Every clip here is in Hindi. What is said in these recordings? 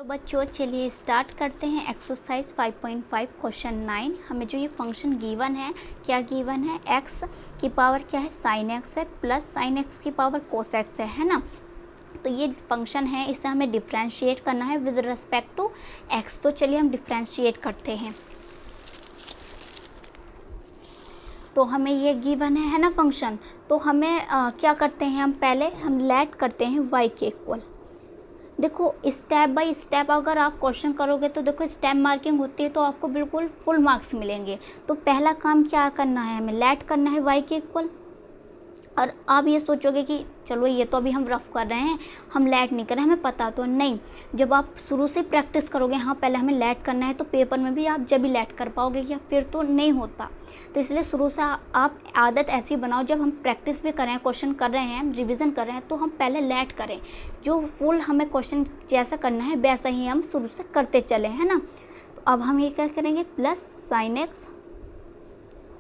तो बच्चों चलिए स्टार्ट करते हैं एक्सरसाइज 5.5 क्वेश्चन 9। हमें जो ये फंक्शन गिवन है, क्या गिवन है, x की पावर क्या है, साइन एक्स है, प्लस साइन एक्स की पावर कोस एक्स है ना। तो ये फंक्शन है, इसे हमें डिफ्रेंशिएट करना है विद रिस्पेक्ट टू x। तो चलिए हम डिफ्रेंशिएट करते हैं। तो हमें ये गिवन है ना फंक्शन। तो हमें क्या करते हैं, हम पहले लेट करते हैं y के इक्वल। देखो स्टेप बाय स्टेप अगर आप क्वेश्चन करोगे तो देखो स्टेप मार्किंग होती है तो आपको बिल्कुल फुल मार्क्स मिलेंगे। तो पहला काम क्या करना है, हमें लेट करना है y के इक्वल। और आप ये सोचोगे कि चलो ये तो अभी हम रफ कर रहे हैं, हम लेट नहीं कर रहे, हमें पता तो नहीं। जब आप शुरू से प्रैक्टिस करोगे, हाँ पहले हमें लेट करना है, तो पेपर में भी आप जब भी लेट कर पाओगे, या फिर तो नहीं होता। तो इसलिए शुरू से आप आदत ऐसी बनाओ, जब हम प्रैक्टिस भी कर रहे हैं, क्वेश्चन कर रहे हैं, रिविज़न कर रहे हैं, तो हम पहले लेट करें। जो फुल हमें क्वेश्चन जैसा करना है वैसा ही हम शुरू से करते चले, है ना। तो अब हम ये क्या करेंगे, प्लस साइन एक्स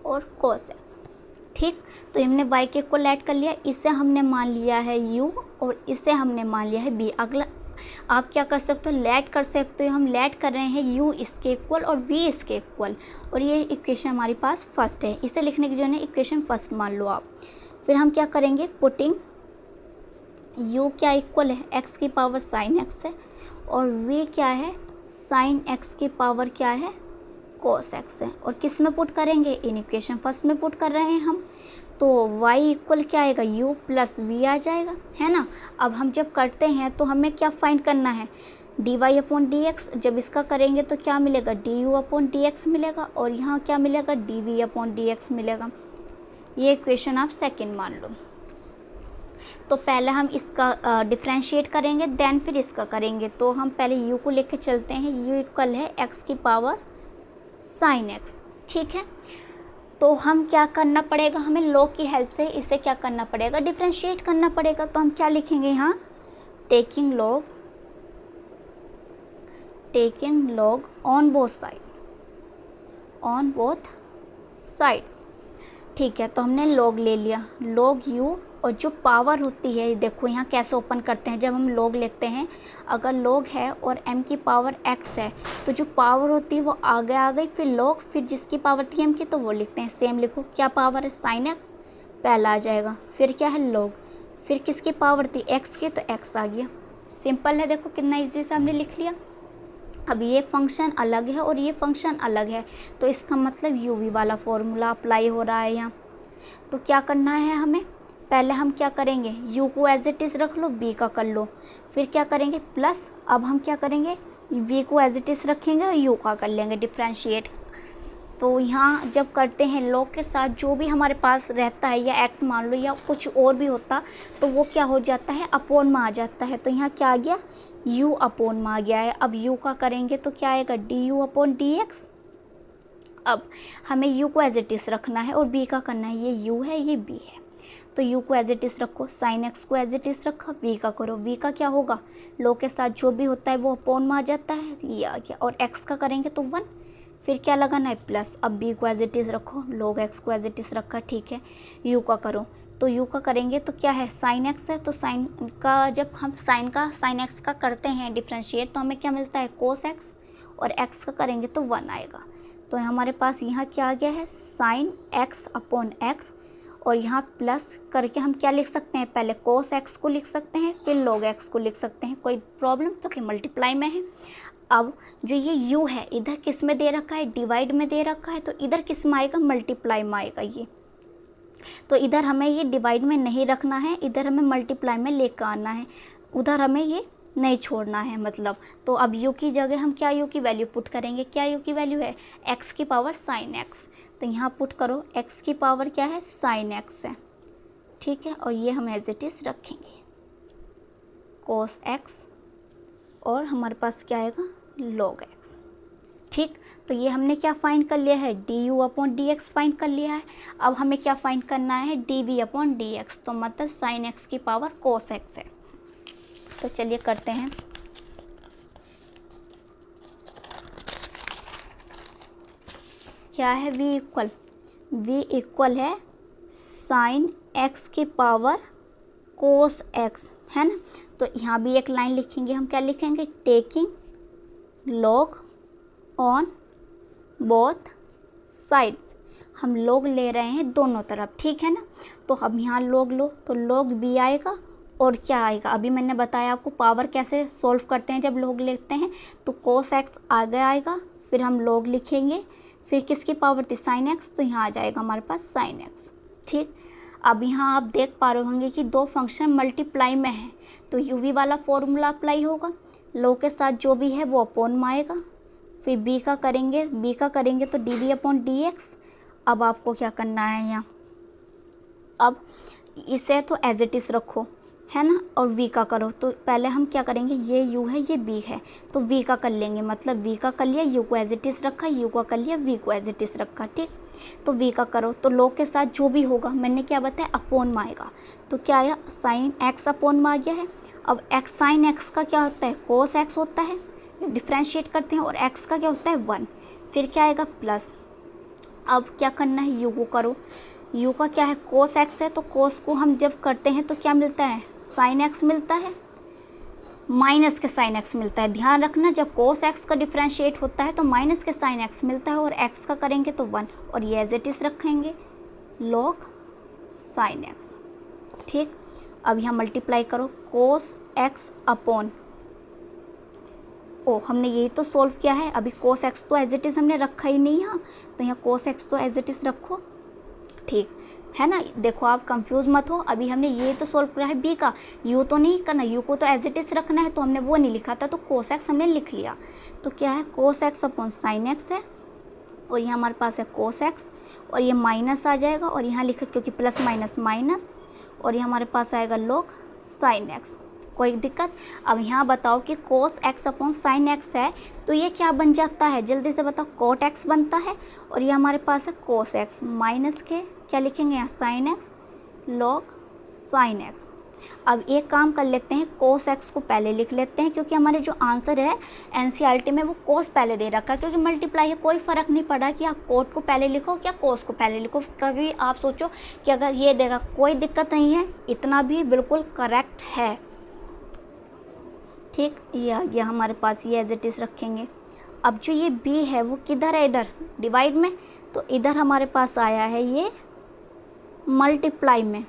और कोस एक्स। ठीक, तो हमने y के इक्वल ऐड कर लिया, इसे हमने मान लिया है u और इसे हमने मान लिया है b। अगला आप क्या कर सकते हो, लेट कर सकते हो। हम लेट कर रहे हैं u इसके इक्वल और v इसके इक्वल, और ये इक्वेशन हमारे पास फर्स्ट है। इसे लिखने की जो है इक्वेशन फर्स्ट मान लो आप। फिर हम क्या करेंगे, पुटिंग u क्या इक्वल है, x की पावर साइन x है, और v क्या है, साइन x की पावर क्या है, कोस एक्स है। और किस में पुट करेंगे, इन इक्वेशन फर्स्ट में पुट कर रहे हैं हम। तो y इक्वल क्या आएगा, u प्लस वी आ जाएगा, है ना। अब हम जब करते हैं तो हमें क्या फाइंड करना है, dy अपॉन डी एक्स। जब इसका करेंगे तो क्या मिलेगा, du अपॉन डी एक्स मिलेगा, और यहाँ क्या मिलेगा, dv अपॉन डी एक्स मिलेगा। ये इक्वेशन आप सेकेंड मान लो। तो पहले हम इसका डिफ्रेंशिएट करेंगे, देन फिर इसका करेंगे। तो हम पहले u को लेके चलते हैं, u इक्वल है x की पावर साइन एक्स। ठीक है, तो हम क्या करना पड़ेगा, हमें लॉग की हेल्प से इसे क्या करना पड़ेगा, डिफ्रेंशिएट करना पड़ेगा। तो हम क्या लिखेंगे यहाँ, taking log on both sides. ठीक है, तो हमने लॉग ले लिया, लॉग u, और जो पावर होती है, देखो यहाँ कैसे ओपन करते हैं। जब हम लॉग लेते हैं, अगर लॉग है और m की पावर x है, तो जो पावर होती है वो आगे आ गई, फिर लॉग, फिर जिसकी पावर थी m की तो वो लिखते हैं सेम। लिखो क्या पावर है, साइन x पहला आ जाएगा, फिर क्या है लॉग, फिर किसकी पावर थी x की, तो x आ गया। सिंपल है, देखो कितना ईजी से हमने लिख लिया। अब ये फंक्शन अलग है और ये फंक्शन अलग है, तो इसका मतलब u v वाला फॉर्मूला अप्लाई हो रहा है यहाँ। तो क्या करना है हमें, पहले हम क्या करेंगे, u को एज इट इज़ रख लो, b का कर लो, फिर क्या करेंगे प्लस। अब हम क्या करेंगे, v को एज इट इज़ रखेंगे और u का कर लेंगे डिफ्रेंशिएट। तो यहाँ जब करते हैं लॉग के साथ जो भी हमारे पास रहता है, या x मान लो या कुछ और भी होता, तो वो क्या हो जाता है, अपॉन में आ जाता है। तो यहाँ क्या आ गया, u अपॉन में आ गया है। अब u का करेंगे तो क्या आएगा, du अपॉन डी एक्स। अब हमें u को एज इट इज़ रखना है और b का करना है, ये u है ये b है। तो u को एज इट इज़ रखो, साइन x को एज इट इज़ रखा, v का करो, v का क्या होगा, लॉग के साथ जो भी होता है वो अपॉन में आ जाता है, ये आ गया। और x का करेंगे तो 1, फिर क्या लगाना है प्लस। अब b को एज इट इज़ रखो, लॉग x को एज इट इज़ रखा, ठीक है। u का करो, तो u का करेंगे तो क्या है, साइन x है, तो साइन का जब हम साइन x का करते हैं डिफ्रेंशिएट, तो हमें क्या मिलता है, कोस x, और x का करेंगे तो 1 आएगा। तो हमारे पास यहाँ क्या आ गया है, साइन x अपॉन x, और यहाँ प्लस करके हम क्या लिख सकते हैं, पहले कोस x को लिख सकते हैं, फिर लॉग x को लिख सकते हैं, कोई प्रॉब्लम तो कि मल्टीप्लाई में है। अब जो ये u है, इधर किस में दे रखा है, डिवाइड में दे रखा है, तो इधर किस में आएगा, मल्टीप्लाई में आएगा ये। तो इधर हमें ये डिवाइड में नहीं रखना है, इधर हमें मल्टीप्लाई में लेकर आना है, उधर हमें ये नहीं छोड़ना है मतलब। तो अब u की जगह हम क्या u की वैल्यू पुट करेंगे, क्या u की वैल्यू है, x की पावर साइन x। तो यहाँ पुट करो, x की पावर क्या है, साइन x है, ठीक है। और ये हम एज इट इज़ रखेंगे, कोस x, और हमारे पास क्या आएगा, लॉग x। ठीक, तो ये हमने क्या फाइंड कर लिया है, du upon D x find कर लिया है। अब हमें क्या फाइंड करना है, dv अपॉन डी एक्स, तो मतलब साइन x की पावर कोस x है। तो चलिए करते हैं, क्या है, v इक्वल है साइन x की पावर कोस x, है ना। तो यहाँ भी एक लाइन लिखेंगे, हम क्या लिखेंगे, taking log on both sides, हम log ले रहे हैं दोनों तरफ, ठीक है ना। तो अब यहाँ log लो तो log b आएगा और क्या आएगा, अभी मैंने बताया आपको पावर कैसे सॉल्व करते हैं जब log लेते हैं। तो cos x आगे आएगा, फिर हम log लिखेंगे, फिर किसकी पावर थी sin x, तो यहाँ आ जाएगा हमारे पास sin x, ठीक। अब यहाँ आप देख पा रहे होंगे कि दो फंक्शन मल्टीप्लाई में हैं, तो uv वाला फॉर्मूला अप्लाई होगा, log के साथ जो भी है वो अपॉन में आएगा, फिर b का करेंगे तो dv अपॉन dx। अब आपको क्या करना है यहाँ, अब इसे तो एज इट इज़ रखो, है ना, और v का करो। तो पहले हम क्या करेंगे, ये u है ये b है, तो v का कर लेंगे, मतलब v का कर लिया, u को एज इट इज़ रखा, u का कर लिया, v को एज इट इज़ रखा, ठीक। तो v का करो तो log के साथ जो भी होगा, मैंने क्या बताया, अपॉन में आएगा, तो क्या आया, साइन x अपॉन में आ गया है। अब x साइन x का क्या होता है, cos x होता है, डिफ्रेंशिएट करते हैं, और x का क्या होता है 1, फिर क्या आएगा प्लस। अब क्या करना है, u को करो, u का क्या है, cos x है, तो cos को हम जब करते हैं तो क्या मिलता है, sin x मिलता है, माइनस के sin x मिलता है। ध्यान रखना जब cos x का डिफ्रेंशिएट होता है तो माइनस के sin x मिलता है, और x का करेंगे तो 1, और ये एज इट इज़ रखेंगे log sin x, ठीक। अब यहाँ मल्टीप्लाई करो, cos x अपॉन, ओ हमने यही तो सॉल्व किया है, अभी cos x तो एज इट इज़ हमने रखा ही नहीं यहाँ, तो यहाँ cos x तो एज इट इज़ रखो, ठीक है ना। देखो आप कंफ्यूज मत हो, अभी हमने ये तो सॉल्व किया है b का, u तो नहीं करना, u को तो एज इट इज़ रखना है, तो हमने वो नहीं लिखा था, तो cos x हमने लिख लिया। तो क्या है, cos x upon sin x है, और यहाँ हमारे पास है cos x, और ये माइनस आ जाएगा, और यहाँ लिखा क्योंकि प्लस माइनस माइनस, और ये हमारे पास आएगा log sin x। कोई दिक्कत। अब यहाँ बताओ कि cos x upon sin x है, तो ये क्या बन जाता है, जल्दी से बताओ, cot x बनता है, और ये हमारे पास है cos x, माइनस के क्या लिखेंगे यहाँ sin x log sin x। अब एक काम कर लेते हैं, cos x को पहले लिख लेते हैं, क्योंकि हमारे जो आंसर है NCERT में वो cos पहले दे रखा है, क्योंकि मल्टीप्लाई है, कोई फ़र्क नहीं पड़ा कि आप cot को पहले लिखो क्या cos को पहले लिखो। कभी आप सोचो कि अगर ये देगा, कोई दिक्कत नहीं है, इतना भी बिल्कुल करेक्ट है, ठीक। ये आ गया हमारे पास, ये एज इट इज़ रखेंगे। अब जो ये b है वो किधर है, इधर डिवाइड में, तो इधर हमारे पास आया है ये मल्टीप्लाई में,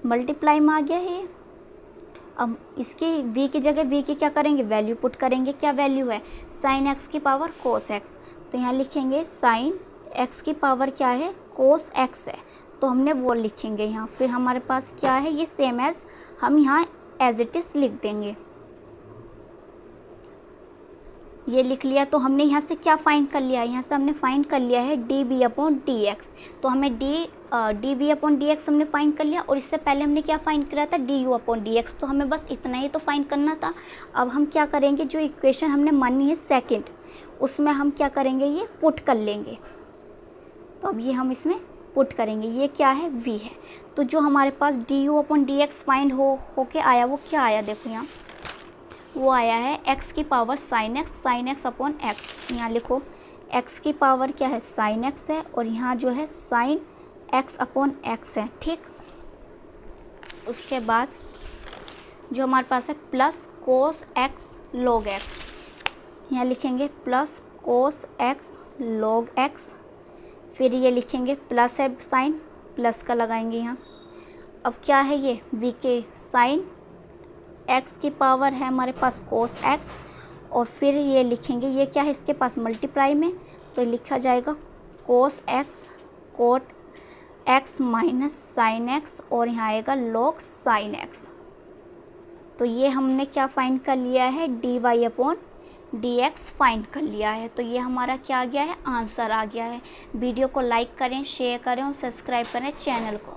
मल्टीप्लाई में आ गया है ये। अब इसकी v की जगह v की क्या करेंगे, वैल्यू पुट करेंगे, क्या वैल्यू है, sin x की पावर cos x, तो यहाँ लिखेंगे sin x की पावर क्या है, cos x है, तो हमने वो लिखेंगे यहाँ। फिर हमारे पास क्या है, ये सेम एज हम यहाँ एज इट इज़ लिख देंगे, ये लिख लिया। तो हमने यहाँ से क्या फाइंड कर लिया, यहाँ से हमने फाइंड कर लिया है db अपॉन dx, तो हमें dv अपॉन dx हमने फाइंड कर लिया, और इससे पहले हमने क्या फाइंड किया था, du अपॉन dx, तो हमें बस इतना ही तो फाइंड करना था। अब हम क्या करेंगे, जो इक्वेशन हमने मानी है सेकंड, उसमें हम क्या करेंगे, ये पुट कर लेंगे, तो अब ये हम इसमें पुट करेंगे, ये क्या है, v है। तो जो हमारे पास du अपॉन dx फाइंड होके आया, वो क्या आया, देखो यहाँ वो आया है x की power sin x upon x। यहाँ लिखो x की पावर क्या है, sin x है, और यहाँ जो है sin x अपॉन x है, ठीक। उसके बाद जो हमारे पास है plus cos x log x, यहाँ लिखेंगे plus cos x log x, फिर ये लिखेंगे प्लस है साइन, प्लस का लगाएंगे यहाँ। अब क्या है ये, v के साइन x की पावर है हमारे पास cos x, और फिर ये लिखेंगे, ये क्या है इसके पास मल्टीप्लाई में, तो लिखा जाएगा cos x cot x minus sine x, और यहाँ आएगा log sin x। तो ये हमने क्या फाइंड कर लिया है, dy अपॉन dx फाइंड कर लिया है। तो ये हमारा क्या आ गया है, आंसर आ गया है। वीडियो को लाइक करें, शेयर करें और सब्सक्राइब करें चैनल को।